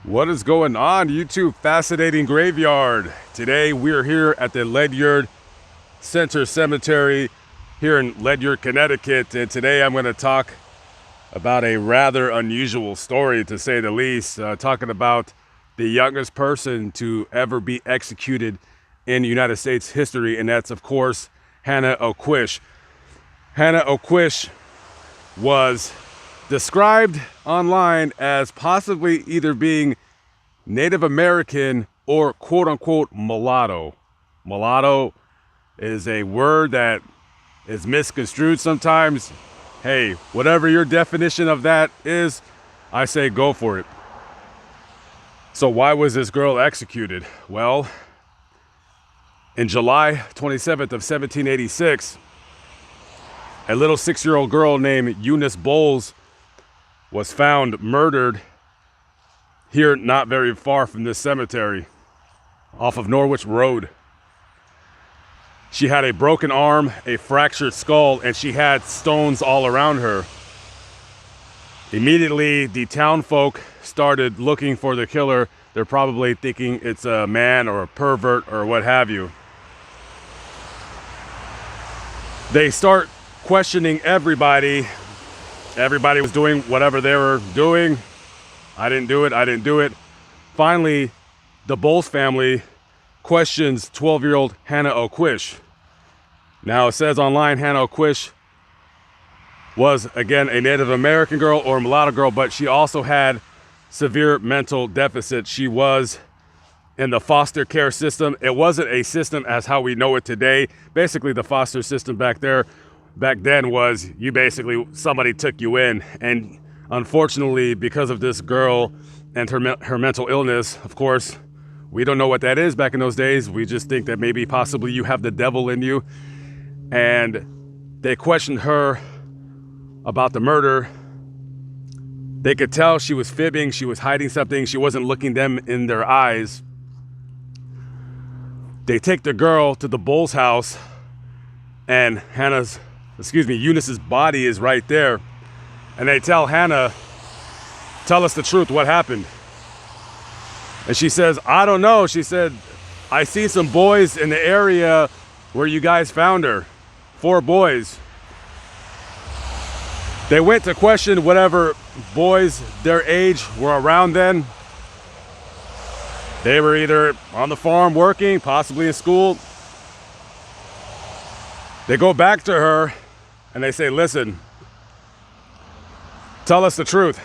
What is going on, YouTube Fascinating Graveyard? Today we're here at the Ledyard Center Cemetery here in Ledyard, Connecticut, and today I'm going to talk about a rather unusual story, to say the least, talking about the youngest person to ever be executed in United States history, and that's of course Hannah Ocuish. Hannah Ocuish was described online as possibly either being Native American or quote-unquote mulatto. Mulatto is a word that is misconstrued sometimes. Hey, whatever your definition of that is, I say go for it. So why was this girl executed? Well, in July 27th of 1786, a little 6-year-old girl named Eunice Bolles was found murdered here not very far from this cemetery off of Norwich Road. She had a broken arm, a fractured skull, and she had stones all around her. Immediately, the town folk started looking for the killer. They're probably thinking it's a man or a pervert or what have you. They start questioning everybody. Everybody was doing whatever they were doing. I didn't do it. I didn't do it. Finally, the Bolles family questions 12-year-old Hannah Ocuish. Now, it says online Hannah Ocuish was, again, a Native American girl or a mulatto girl, but she also had severe mental deficit. She was in the foster care system. It wasn't a system as how we know it today. Basically, the foster system back then was you basically, somebody took you in, and unfortunately, because of this girl and her mental illness, of course, we don't know what that is back in those days. We just think that maybe possibly you have the devil in you. And they questioned her about the murder. They could tell she was fibbing, she was hiding something, she wasn't looking them in their eyes. They take the girl to the Bolles house, and Eunice's body is right there. And they tell Hannah, tell us the truth, what happened? And she says, I don't know. She said, I see some boys in the area where you guys found her. 4 boys. They went to question whatever boys their age were around then. They were either on the farm working, possibly in school. They go back to her and they say, listen, tell us the truth.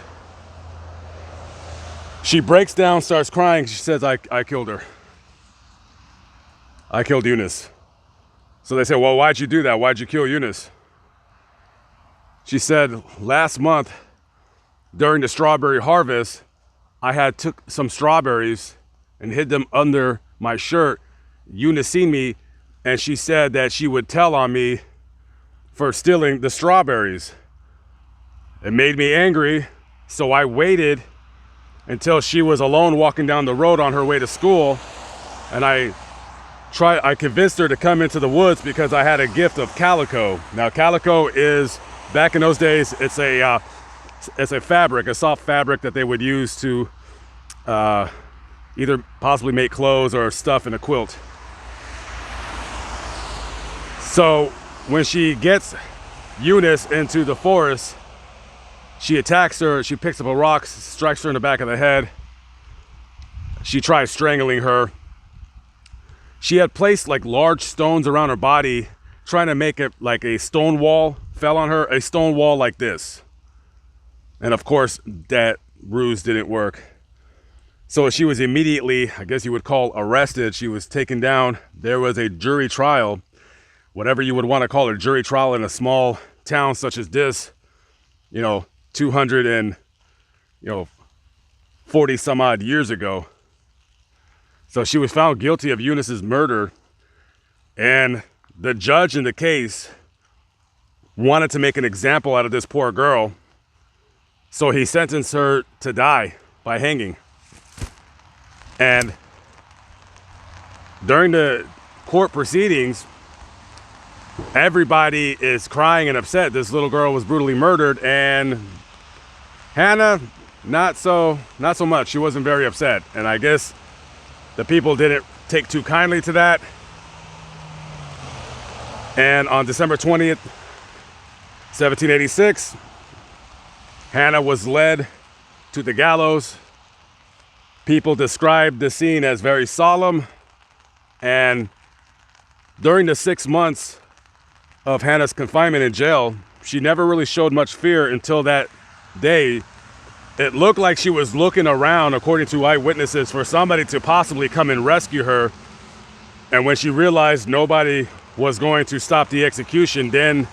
She breaks down, starts crying. She says, I killed her. I killed Eunice. So they say, well, why'd you do that? Why'd you kill Eunice? She said, last month during the strawberry harvest, I had took some strawberries and hid them under my shirt. Eunice seen me, and she said that she would tell on me for stealing the strawberries. It made me angry, so I waited until she was alone walking down the road on her way to school, and I convinced her to come into the woods because I had a gift of calico. Now, calico is, back in those days, it's a fabric, a soft fabric that they would use to either possibly make clothes or stuff in a quilt. So when she gets Eunice into the forest, she attacks her. She picks up a rock, strikes her in the back of the head. She tries strangling her. She had placed like large stones around her body, trying to make it like a stone wall fell on her, a stone wall like this. And of course, that ruse didn't work. So she was immediately, I guess you would call, arrested. She was taken down. There was a jury trial, whatever you would want to call a jury trial in a small town such as this, 40 some odd years ago. So she was found guilty of Eunice's murder, and the judge in the case wanted to make an example out of this poor girl. So he sentenced her to die by hanging. And during the court proceedings, everybody is crying and upset. This little girl was brutally murdered, and Hannah not so much. She wasn't very upset, and I guess the people didn't take too kindly to that. And on December 20th, 1786, Hannah was led to the gallows. People described the scene as very solemn, and during the 6 months of Hannah's confinement in jail, she never really showed much fear until that day. It looked like she was looking around, according to eyewitnesses, for somebody to possibly come and rescue her. And when she realized nobody was going to stop the execution, then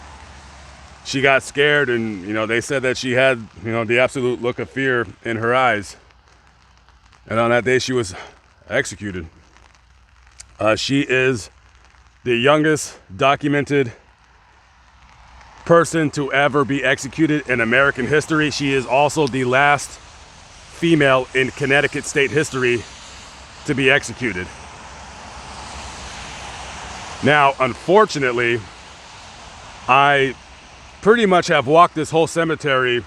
she got scared, and they said that she had the absolute look of fear in her eyes. And on that day she was executed. She is the youngest documented person to ever be executed in American history. She is also the last female in Connecticut state history to be executed. Now, unfortunately, I pretty much have walked this whole cemetery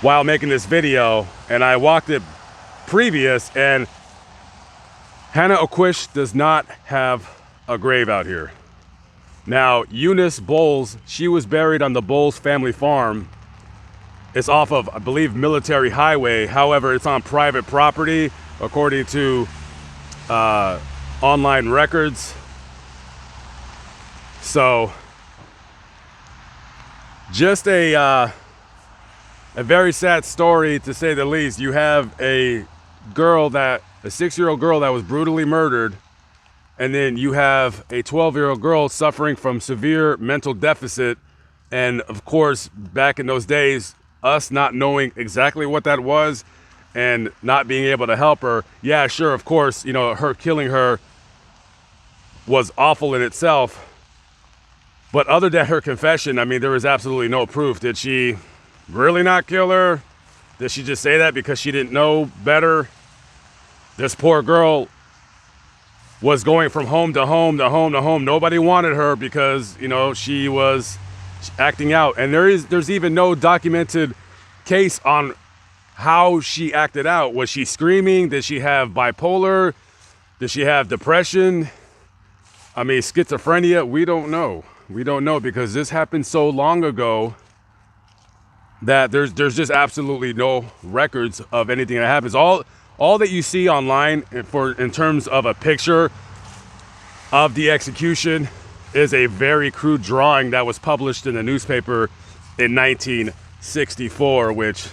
while making this video, and I walked it previous, and Hannah Ocuish does not have a grave out here. Now, Eunice Bolles, she was buried on the Bolles family farm. It's off of, I believe, Military Highway. However, it's on private property, according to online records. So, just a very sad story, to say the least. You have a 6-year-old girl that was brutally murdered, and then you have a 12-year-old girl suffering from severe mental deficit. And of course, back in those days, us not knowing exactly what that was and not being able to help her, yeah, sure, of course, her killing her was awful in itself. But other than her confession, I mean, there was absolutely no proof. Did she really not kill her? Did she just say that because she didn't know better? This poor girl was going from home to home to home to home. Nobody wanted her because, she was acting out. And there's even no documented case on how she acted out. Was she screaming? Did she have bipolar? Did she have depression? I mean, schizophrenia? We don't know. We don't know, because this happened so long ago that there's just absolutely no records of anything that happens. All that you see online in terms of a picture of the execution is a very crude drawing that was published in the newspaper in 1964, which,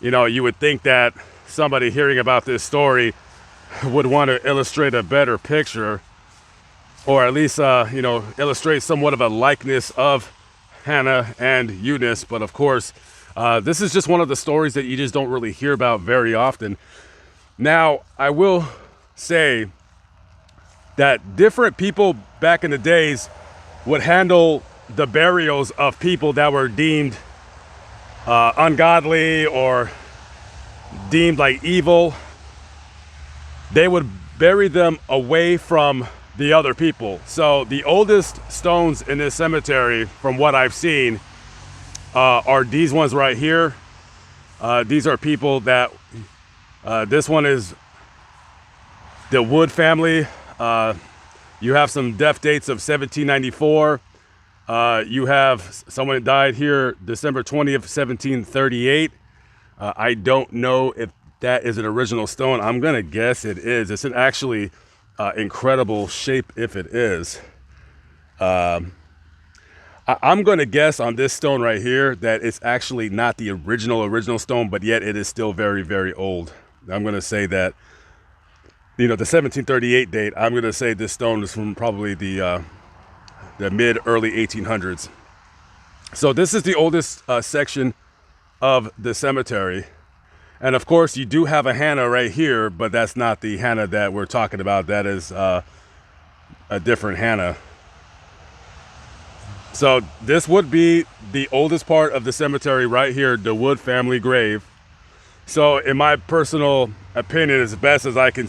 you would think that somebody hearing about this story would want to illustrate a better picture, or at least, illustrate somewhat of a likeness of Hannah and Eunice. But of course, this is just one of the stories that you just don't really hear about very often. Now, I will say that different people back in the days would handle the burials of people that were deemed ungodly or deemed like evil. They would bury them away from the other people. So the oldest stones in this cemetery, from what I've seen, are these ones right here. These are people that, this one is the Wood family. You have some death dates of 1794. You have someone that died here December 20th, 1738. I don't know if that is an original stone. I'm gonna guess it is. It's an actually incredible shape if it is. I'm gonna guess on this stone right here that it's actually not the original stone, but yet it is still very, very old. I'm gonna say that, the 1738 date, I'm gonna say this stone is from probably the mid-early 1800s. So this is the oldest section of the cemetery. And of course, you do have a Hannah right here, but that's not the Hannah that we're talking about. That is a different Hannah. So this would be the oldest part of the cemetery right here, the Wood family grave. So in my personal opinion, as best as I can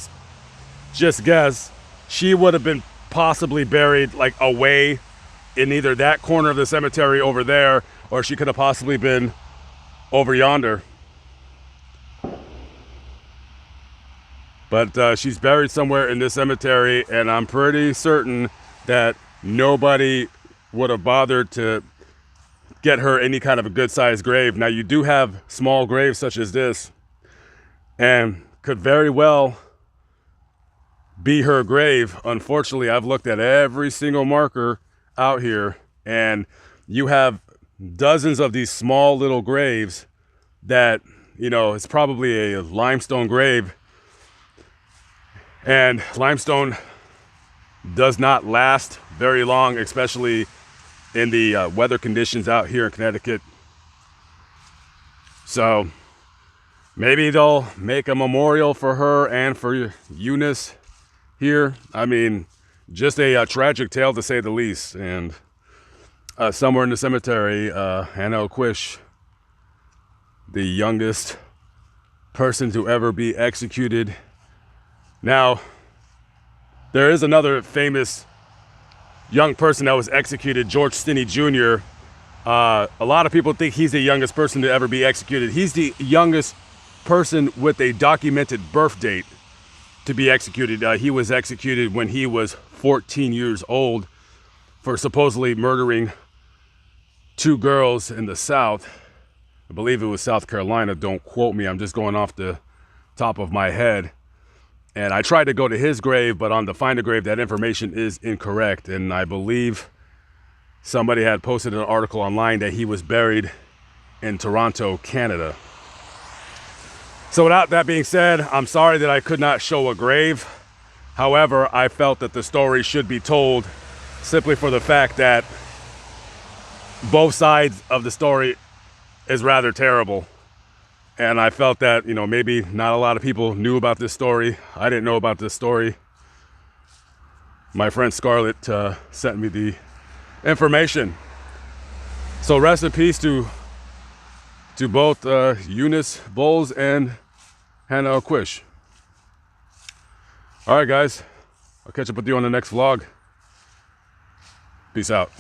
just guess, she would have been possibly buried like away in either that corner of the cemetery over there, or she could have possibly been over yonder. But she's buried somewhere in this cemetery, and I'm pretty certain that nobody would have bothered to get her any kind of a good-sized grave. Now, you do have small graves such as this, and could very well be her grave. Unfortunately, I've looked at every single marker out here, and you have dozens of these small little graves that, you know, it's probably a limestone grave, and limestone does not last very long, especially in the weather conditions out here in Connecticut. So maybe they'll make a memorial for her and for Eunice here. I mean, just a tragic tale to say the least. And somewhere in the cemetery, Hannah Ocuish, the youngest person to ever be executed. Now, there is another famous young person that was executed, George Stinney Jr. A lot of people think he's the youngest person to ever be executed. He's the youngest person with a documented birth date to be executed. He was executed when he was 14 years old for supposedly murdering 2 girls in the South. I believe it was South Carolina. Don't quote me. I'm just going off the top of my head. And I tried to go to his grave, but on the Find a Grave, that information is incorrect. And I believe somebody had posted an article online that he was buried in Toronto, Canada. So without that being said, I'm sorry that I could not show a grave. However, I felt that the story should be told simply for the fact that both sides of the story is rather terrible. And I felt that, you know, maybe not a lot of people knew about this story. I didn't know about this story. My friend Scarlett sent me the information. So rest in peace to both Eunice Bolles and Hannah Ocuish. All right, guys. I'll catch up with you on the next vlog. Peace out.